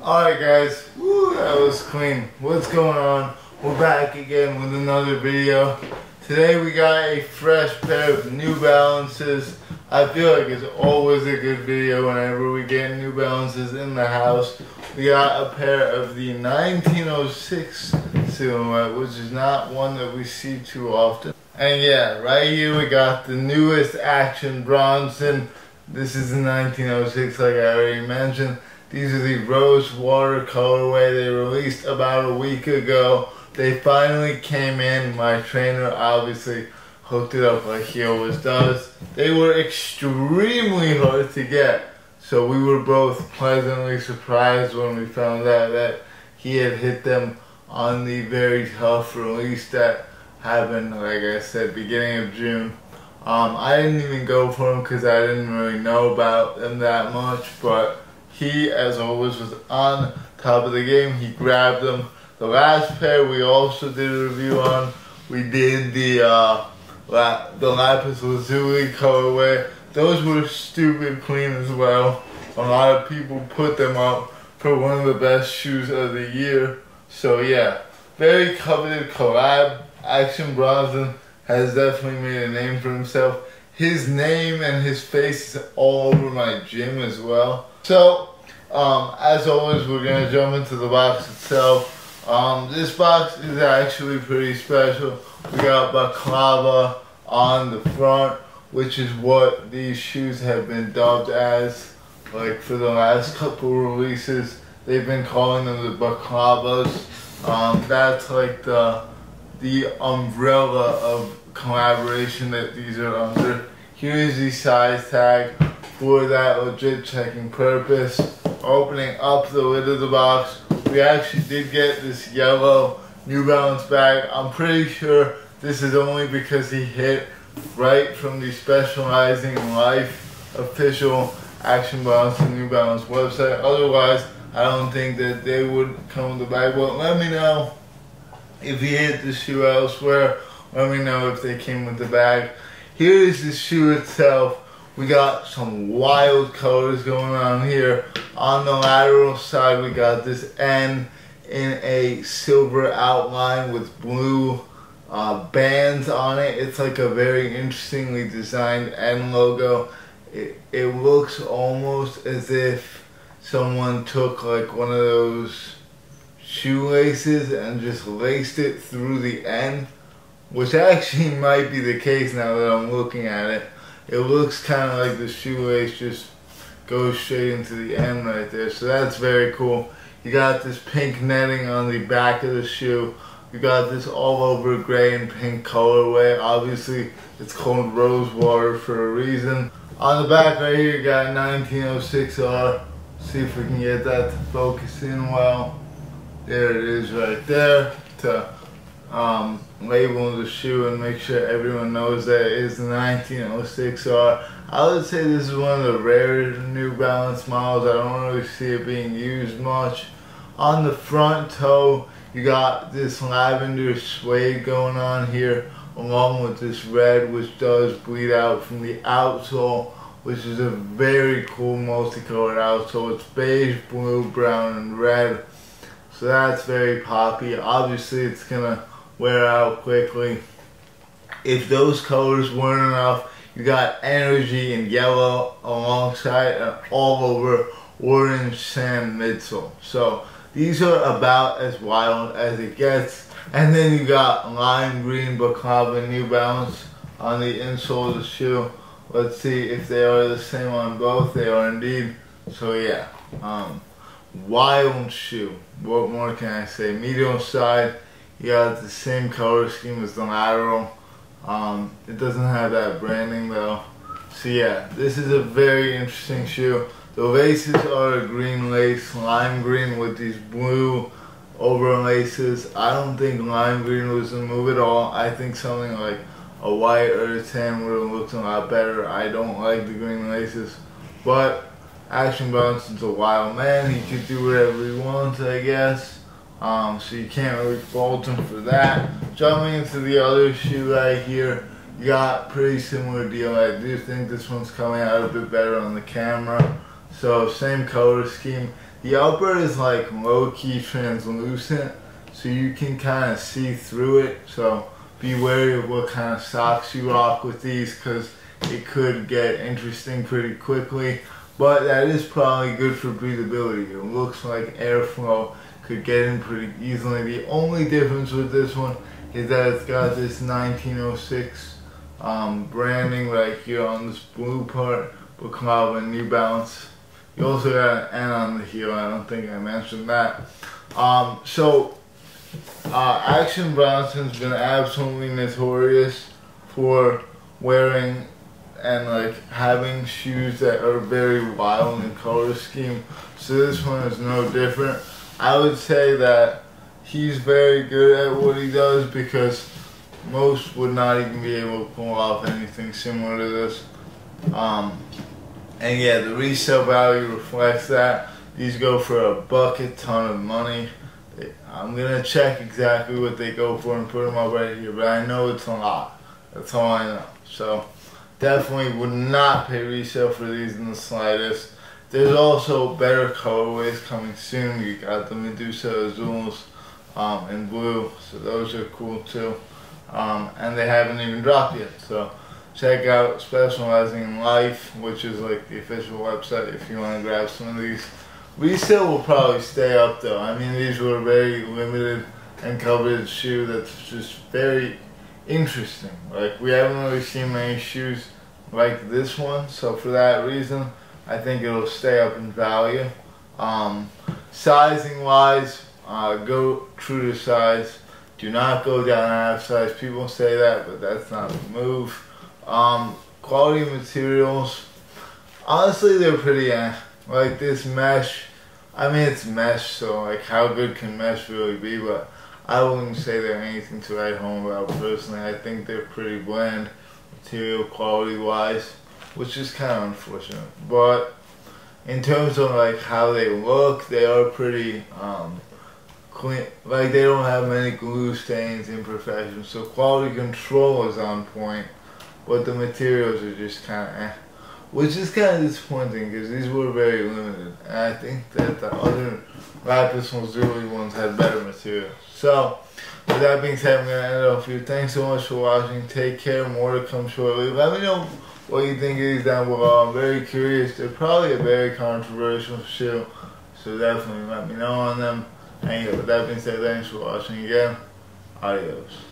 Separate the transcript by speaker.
Speaker 1: Alright guys, woo, that was clean. What's going on? We're back again with another video. Today we got a fresh pair of New Balances. I feel like it's always a good video whenever we get New Balances in the house. We got a pair of the 1906 silhouette, which is not one that we see too often. And yeah, right here we got the newest Action Bronson. This is the 1906 like I already mentioned. These are the Rosewater colorway. They released about a week ago. They finally came in. My trainer obviously hooked it up like he always does. They were extremely hard to get. So we were both pleasantly surprised when we found out that he had hit them on the very tough release that happened, like I said, beginning of June. I didn't even go for them because I didn't really know about them that much, but he, as always, was on top of the game. He grabbed them. The last pair we also did a review on. We did the lapis lazuli colorway. Those were stupid clean as well. A lot of people put them up for one of the best shoes of the year. So yeah, very coveted collab. Action Bronson has definitely made a name for himself. His name and his face is all over my gym as well. So, as always, we're going to jump into the box itself. This box is actually pretty special. We got Baklava on the front, which is what these shoes have been dubbed as. Like for the last couple releases, they've been calling them the Baklavas. That's like the umbrella of collaboration that these are under. Here is the size tag for that legit checking purpose. Opening up the lid of the box, we actually did get this yellow New Balance bag. I'm pretty sure this is only because he hit right from the Specializing Life official Action Bronson New Balance website. Otherwise, I don't think that they would come with the bag. But let me know if he hit the shoe elsewhere. Let me know if they came with the bag. Here is the shoe itself. We got some wild colors going on here. On the lateral side, we got this N in a silver outline with blue bands on it. It's like a very interestingly designed N logo. It looks almost as if someone took like one of those shoelaces and just laced it through the N, which actually might be the case now that I'm looking at it. It looks kind of like the shoelace just goes straight into the N right there, so that's very cool. You got this pink netting on the back of the shoe. You got this all over gray and pink colorway. Obviously, it's called Rosewater for a reason. On the back right here, you got 1906R. See if we can get that to focus in well. There it is right there to label the shoe and make sure everyone knows that it is the 1906R. I would say this is one of the rare New Balance models. I don't really see it being used much. On the front toe, you got this lavender suede going on here, along with this red, which does bleed out from the outsole, which is a very cool multicolored outsole. It's beige, blue, brown, and red. So that's very poppy. Obviously, it's gonna wear out quickly. If those colors weren't enough, you got energy in yellow alongside and all over orange sand midsole. So these are about as wild as it gets. And then you got lime green Baklava New Balance on the insole of the shoe. Let's see if they are the same on both. They are indeed. So yeah, wild shoe. What more can I say? Medial side, you got the same color scheme as the lateral. It doesn't have that branding though. So yeah, this is a very interesting shoe. The laces are a green lace, lime green with these blue overlaces. I don't think lime green was the move at all. I think something like a white or a tan would have looked a lot better. I don't like the green laces, but Action Bronson's a wild man. He could do whatever he wants, I guess. So you can't really fault him for that. Jumping into the other shoe right here, you got pretty similar deal. I do think this one's coming out a bit better on the camera. So same color scheme. The upper is like low-key translucent, so you can kind of see through it. So be wary of what kind of socks you rock with these, because it could get interesting pretty quickly. But that is probably good for breathability. It looks like airflow could get in pretty easily. The only difference with this one is that it's got this 1906 branding right here on this blue part, Baklava and New Balance. You also got an N on the heel. I don't think I mentioned that. Action Bronson's been absolutely notorious for wearing and like having shoes that are very wild in color scheme. So this one is no different. I would say that he's very good at what he does, because most would not even be able to pull off anything similar to this. And yeah, the resale value reflects that. These go for a bucket ton of money. I'm gonna check exactly what they go for and put them up right here, but I know it's a lot. That's all I know. So definitely would not pay resale for these in the slightest. There's also better colorways coming soon. You got the Medusa Azules in blue, so those are cool too. And they haven't even dropped yet. So check out Specializing in Life, which is like the official website if you want to grab some of these. Resale will probably stay up though. I mean, these were a very limited and coveted shoe that's just very interesting. Like, we haven't really seen many shoes like this one, so for that reason, I think it'll stay up in value. Sizing wise, go true to size. Do not go down half size. People say that, but that's not the move. Quality materials, honestly, they're pretty like this mesh. I mean, it's mesh, so like, how good can mesh really be? But I wouldn't say they're anything to write home about personally. I think they're pretty bland material quality wise, which is kind of unfortunate. But in terms of like how they look, they are pretty clean. Like, they don't have many glue stains, imperfections, so quality control is on point. But the materials are just kind of which is kind of disappointing, because these were very limited. And I think that the other Lapis Lazuli ones had better material. So, with that being said, I'm going to end it off here. Thanks so much for watching. Take care. More to come shortly. Let me know what you think of these down below. I'm very curious. They're probably a very controversial shoe, so definitely let me know on them. And yeah, with that being said, thanks for watching again. Adios.